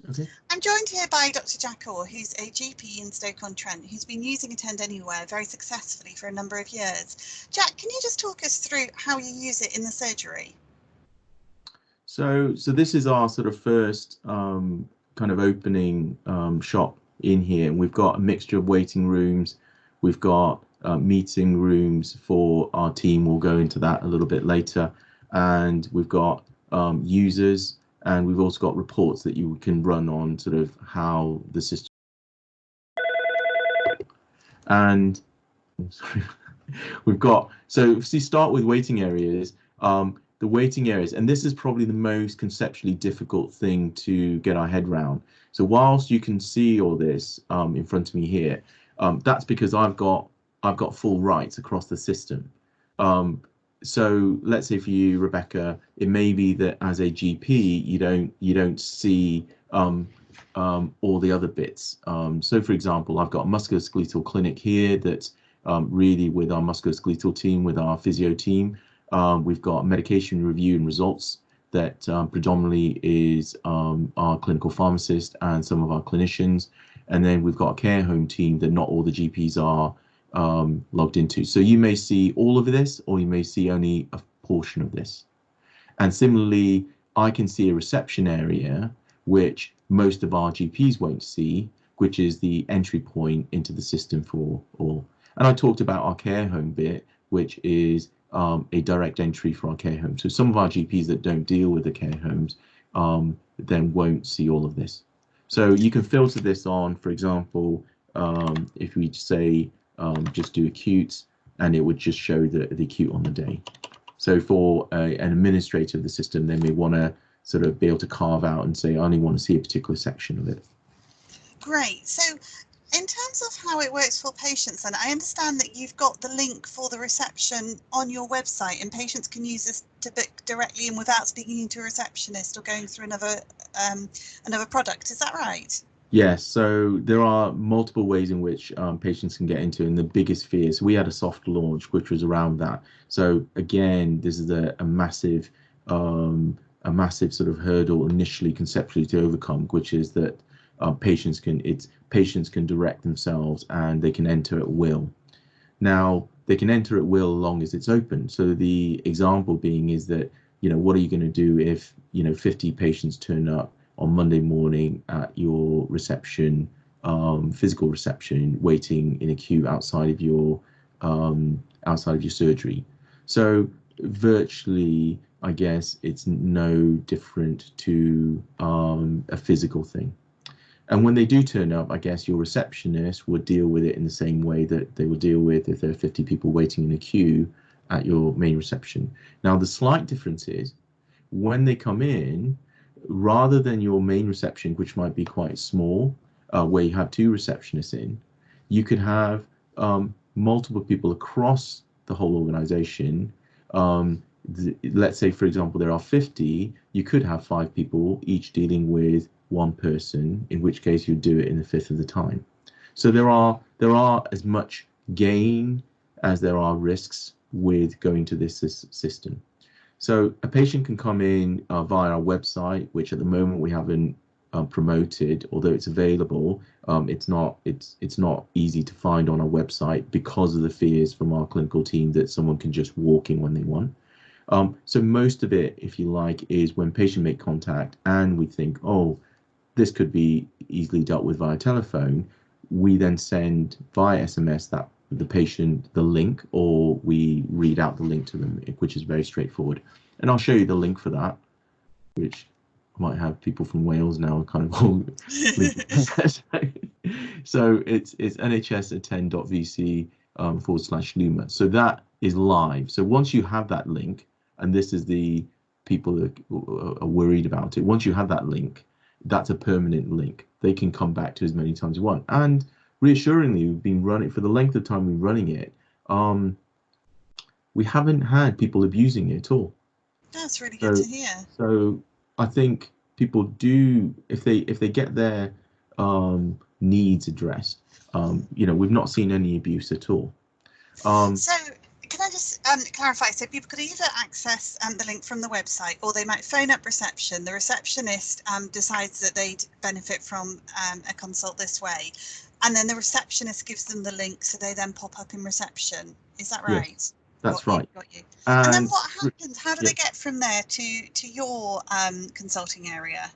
Okay. I'm joined here by Dr. Jack Orr, who's a GP in Stoke-on-Trent, who's been using Attend Anywhere very successfully for a number of years. Jack, can you just talk us through how you use it in the surgery? So this is our sort of first kind of opening shop in here, and we've got a mixture of waiting rooms. We've got meeting rooms for our team. We'll go into that a little bit later, and we've got users, and we've also got reports that you can run on sort of how the system. And sorry, we've got, so if you start with waiting areas, the waiting areas, and this is probably the most conceptually difficult thing to get our head around. So whilst you can see all this in front of me here, that's because I've got full rights across the system. So let's say for you, Rebecca, it may be that as a GP you don't see all the other bits. So for example, I've got a musculoskeletal clinic here that's really with our musculoskeletal team, with our physio team. We've got medication review and results that predominantly is our clinical pharmacist and some of our clinicians. And then we've got a care home team that not all the GPs are logged into. So you may see all of this, or you may see only a portion of this. And similarly, I can see a reception area, which most of our GPs won't see, which is the entry point into the system for all. And I talked about our care home bit, which is a direct entry for our care home. So some of our GPs that don't deal with the care homes then won't see all of this. So you can filter this on, for example, if we say just do acute, and it would just show the acute on the day. So for an administrator of the system, they may want to sort of be able to carve out and say, I only want to see a particular section of it. Great. So in terms of how it works for patients, then I understand that you've got the link for the reception on your website, and patients can use this to book directly and without speaking to a receptionist or going through another product. Is that right? Yes, so there are multiple ways in which patients can get into, and the biggest fears. We had a soft launch, which was around that. So again, this is a massive sort of hurdle initially, conceptually, to overcome, which is that patients can direct themselves and they can enter at will. Now they can enter at will as long as it's open. So the example being is that, what are you going to do if 50 patients turn up on Monday morning at your reception, physical reception, waiting in a queue outside of your surgery? So virtually, I guess it's no different to a physical thing. And when they do turn up, I guess your receptionist would deal with it in the same way that they would deal with if there are 50 people waiting in a queue at your main reception. Now, the slight difference is when they come in, rather than your main reception, which might be quite small, where you have two receptionists in, you could have multiple people across the whole organization. Let's say, for example, there are 50, you could have 5 people each dealing with one person, in which case you do it in a fifth of the time. So there are as much gain as there are risks with going to this system. So a patient can come in via our website, which at the moment we haven't promoted, although it's available. It's not easy to find on our website because of the fears from our clinical team that someone can just walk in when they want. So most of it, if you like, is when patient make contact and we think, oh, this could be easily dealt with via telephone, we then send via SMS the patient the link, or we read out the link to them, which is very straightforward. And I'll show you the link for that, which might have people from Wales now kind of all so it's nhsattend.vc/Luma. So that is live. So once you have that link, and this is the people that are worried about it, once you have that link, that's a permanent link. They can come back to as many times as you want. And reassuringly, we've been running for the length of time we've been running it. We haven't had people abusing it at all. That's really good to hear. So I think people do, if they get their needs addressed, we've not seen any abuse at all. So can I just clarify, so people could either access the link from the website, or they might phone up reception. The receptionist decides that they'd benefit from a consult this way, and then the receptionist gives them the link, so they then pop up in reception. Is that right? Yes, that's right. Got you. And then And what happens? How do yeah. they get from there to your consulting area?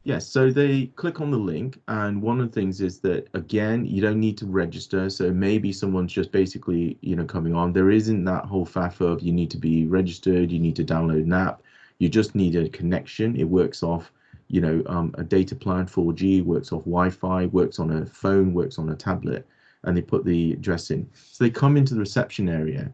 Yes, so they click on the link, and one of the things is that, again, you don't need to register. So maybe someone's just basically, coming on. There isn't that whole faff of you need to be registered, you need to download an app. You just need a connection. It works off, a data plan, 4G, works off Wi-Fi, works on a phone, works on a tablet, and they put the address in. So they come into the reception area,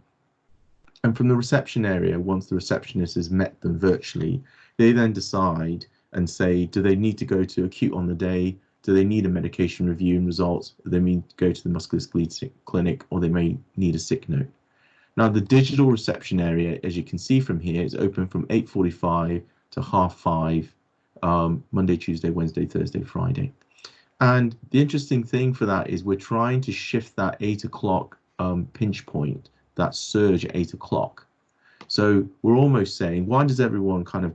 and from the reception area, once the receptionist has met them virtually, they then decide and say, do they need to go to acute on the day? Do they need a medication review and results? Do they need to go to the musculoskeletal clinic, or they may need a sick note? Now, the digital reception area, as you can see from here, is open from 8:45 to 5:30, Monday, Tuesday, Wednesday, Thursday, Friday. And the interesting thing for that is we're trying to shift that 8 o'clock pinch point, that surge at 8 o'clock. So we're almost saying, why does everyone kind of,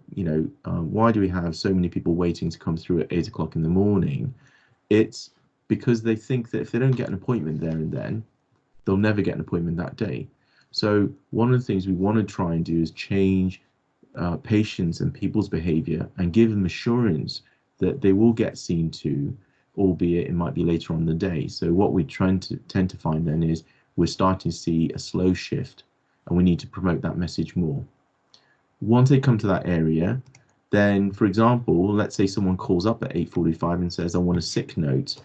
why do we have so many people waiting to come through at 8 o'clock in the morning? It's because they think that if they don't get an appointment there and then, they'll never get an appointment that day. So one of the things we want to try and do is change patients and people's behavior and give them assurance that they will get seen to, albeit it might be later on in the day. So what we tend to find then is we're starting to see a slow shift, and we need to promote that message more. Once they come to that area, then, for example, let's say someone calls up at 8:45 and says, I want a sick note.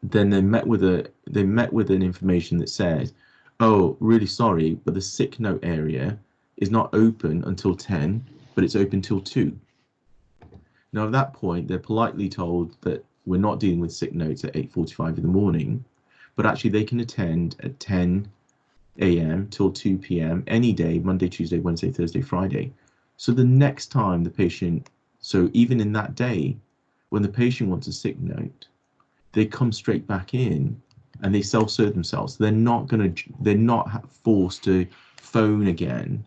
Then they met with an information that says, oh, really sorry, but the sick note area is not open until 10, but it's open till 2. Now, at that point, they're politely told that we're not dealing with sick notes at 8:45 in the morning, but actually they can attend at 10 a.m. till 2 p.m. any day, Monday, Tuesday, Wednesday, Thursday, Friday. So the next time the patient, so even in that day, when the patient wants a sick note, they come straight back in and they self-serve themselves. They're not forced to phone again.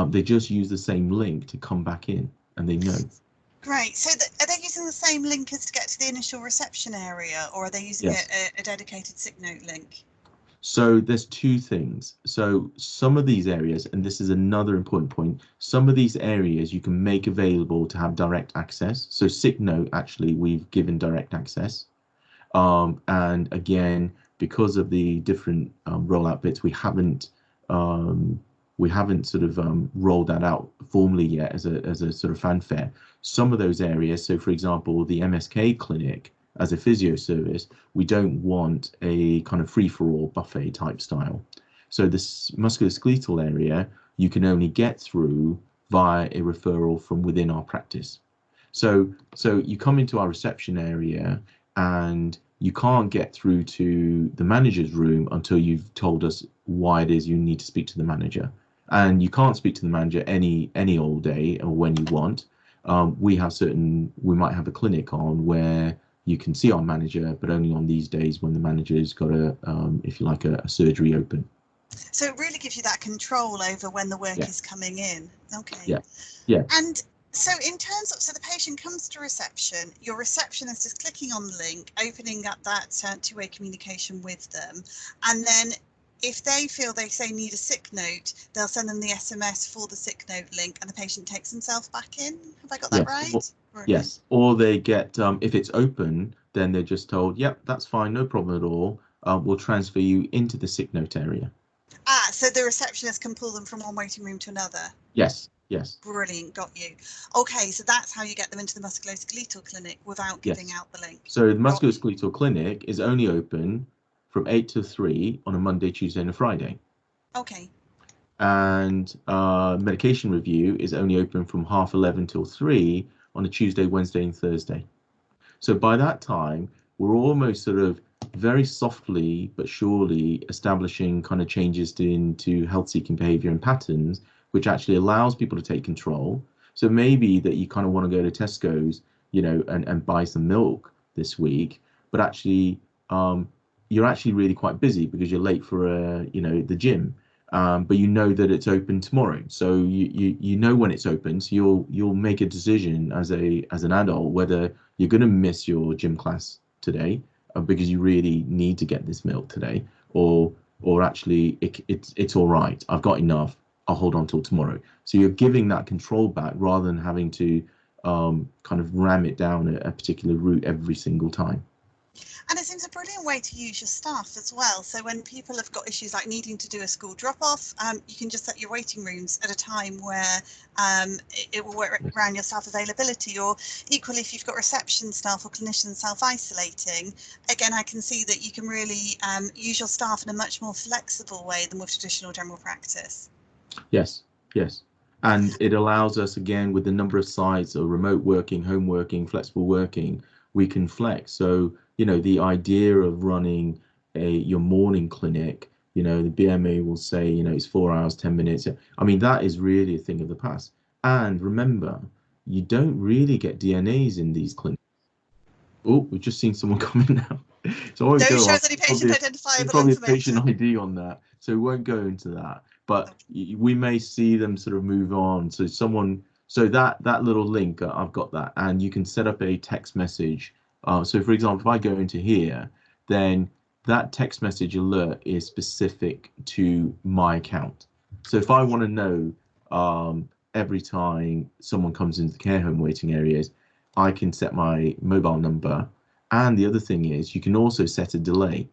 They just use the same link to come back in, and they know. Great. So are they using the same link as to get to the initial reception area, or are they using a dedicated sick note link? So there's two things. So some of these areas, and this is another important point, some of these areas you can make available to have direct access. So sick note, actually, we've given direct access. And again, because of the different rollout bits, we haven't sort of rolled that out formally yet as a sort of fanfare. Some of those areas, so for example, the MSK clinic, as a physio service, we don't want a kind of free-for-all buffet type style. So this musculoskeletal area, you can only get through via a referral from within our practice. So you come into our reception area and you can't get through to the manager's room until you've told us why it is you need to speak to the manager. And you can't speak to the manager any old day or when you want. We might have a clinic on where you can see our manager, but only on these days when the manager's got if you like, a surgery open. So it really gives you that control over when the work is coming in. Okay. Yeah. And so in terms of, so the patient comes to reception, your receptionist is clicking on the link, opening up that two-way communication with them, and then if they feel they say need a sick note, they'll send them the SMS for the sick note link, and the patient takes himself back in. Have I got that right? Yes, or they get, if it's open, then they're just told, yep, that's fine, no problem at all. We'll transfer you into the sick note area. So the receptionist can pull them from one waiting room to another? Yes. Brilliant, got you. Okay, so that's how you get them into the musculoskeletal clinic without giving out the link. So the musculoskeletal clinic is only open from 8 to 3 on a Monday, Tuesday, and a Friday. Okay. And medication review is only open from 11:30 till 3 on a Tuesday, Wednesday, and Thursday. So by that time, we're almost sort of very softly but surely establishing kind of changes into health-seeking behavior and patterns, which actually allows people to take control. So maybe that you kind of want to go to Tesco's, and buy some milk this week, but actually you're actually really quite busy because you're late for the gym. but you know that it's open tomorrow, so you know when it's open, so you'll make a decision as an adult whether you're going to miss your gym class today because you really need to get this milk today, or actually it's all right, I've got enough, I'll hold on till tomorrow. So you're giving that control back rather than having to kind of ram it down a particular route every single time. And it seems a brilliant way to use your staff as well. So when people have got issues like needing to do a school drop-off, you can just set your waiting rooms at a time where it will work around your staff availability. Or equally, if you've got reception staff or clinicians self-isolating, again, I can see that you can really use your staff in a much more flexible way than with traditional general practice. Yes, yes. And it allows us, again, with the number of sites, or remote working, home working, flexible working, we can flex. So, the idea of running your morning clinic, the BMA will say, it's 4 hours, 10 minutes. I mean, that is really a thing of the past. And remember, you don't really get DNAs in these clinics. Oh, we've just seen someone come in now. So I won't No go shows on. any patient identifiable Probably a information. patient ID on that, so we won't go into that. But we may see them sort of move on. So that little link, I've got that, and you can set up a text message. So for example, if I go into here, then that text message alert is specific to my account. So if I want to know every time someone comes into the care home waiting areas, I can set my mobile number. And the other thing is you can also set a delay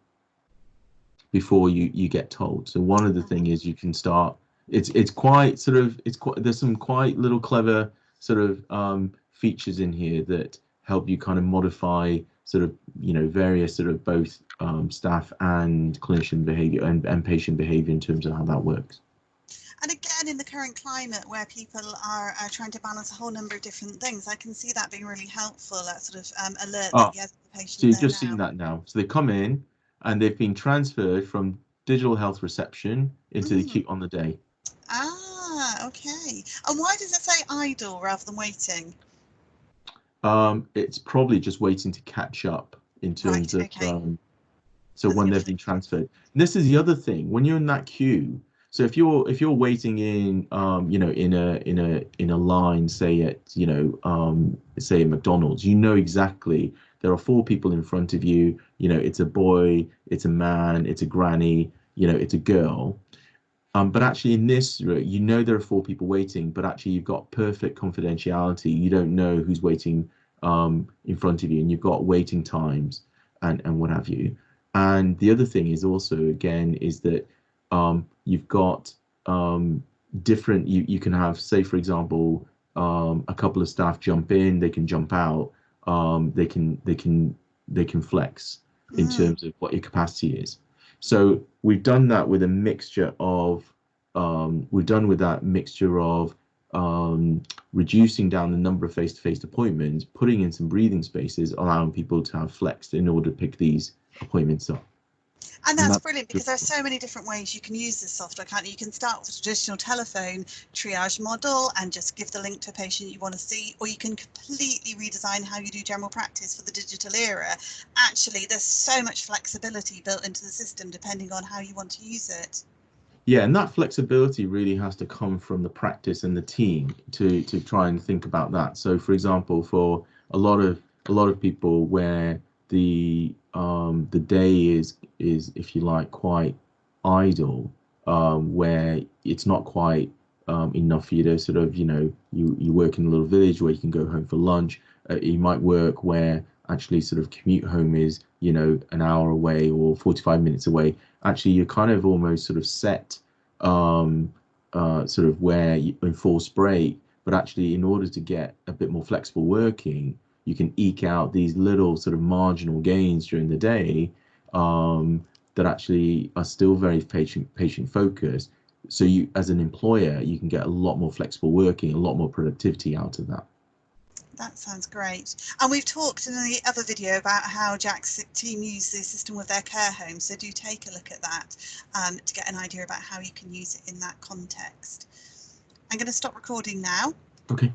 before you get told. So one of the thing is you can start, it's quite sort of, there's some quite little clever sort of features in here that help you kind of modify sort of, various sort of both staff and clinician behavior and patient behavior in terms of how that works. And again, in the current climate where people are trying to balance a whole number of different things, I can see that being really helpful, that sort of alert that you have the patient. So you've just seen that now. So they come in and they've been transferred from digital health reception into the queue on the day. Ah, okay. And why does it say idle rather than waiting? It's probably just waiting to catch up in terms of so when they've been transferred. And this is the other thing, when you're in that queue. So if you're waiting in in a line, say at say at McDonald's, exactly there are 4 people in front of you. It's a boy, it's a man, it's a granny, it's a girl. But actually in this, there are 4 people waiting, but actually you've got perfect confidentiality. You don't know who's waiting in front of you, and you've got waiting times and what have you. And the other thing is also, again, is that you've got different, you can have, say, for example, a couple of staff jump in, they can jump out, they can flex in terms of what your capacity is. So we've done that with a mixture of reducing down the number of face-to-face appointments, putting in some breathing spaces, allowing people to have flexed in order to pick these appointments up. And that's brilliant, because there's so many different ways you can use this software, can't you? You can start with a traditional telephone triage model and just give the link to a patient you want to see, or you can completely redesign how you do general practice for the digital era. Actually, there's so much flexibility built into the system depending on how you want to use it. Yeah, and that flexibility really has to come from the practice and the team to try and think about that. So, for example, for a lot of people where the day is if you like quite idle, where it's not quite enough for you to sort of you work in a little village where you can go home for lunch. You might work where actually sort of commute home is an hour away or 45 minutes away. Actually, you're kind of almost sort of set sort of where you enforce break, but actually in order to get a bit more flexible working, you can eke out these little sort of marginal gains during the day that actually are still very patient focused. So you, as an employer, you can get a lot more flexible working, a lot more productivity out of that. That sounds great. And we've talked in the other video about how Jack's team use the system with their care home. So do take a look at that to get an idea about how you can use it in that context. I'm going to stop recording now. Okay.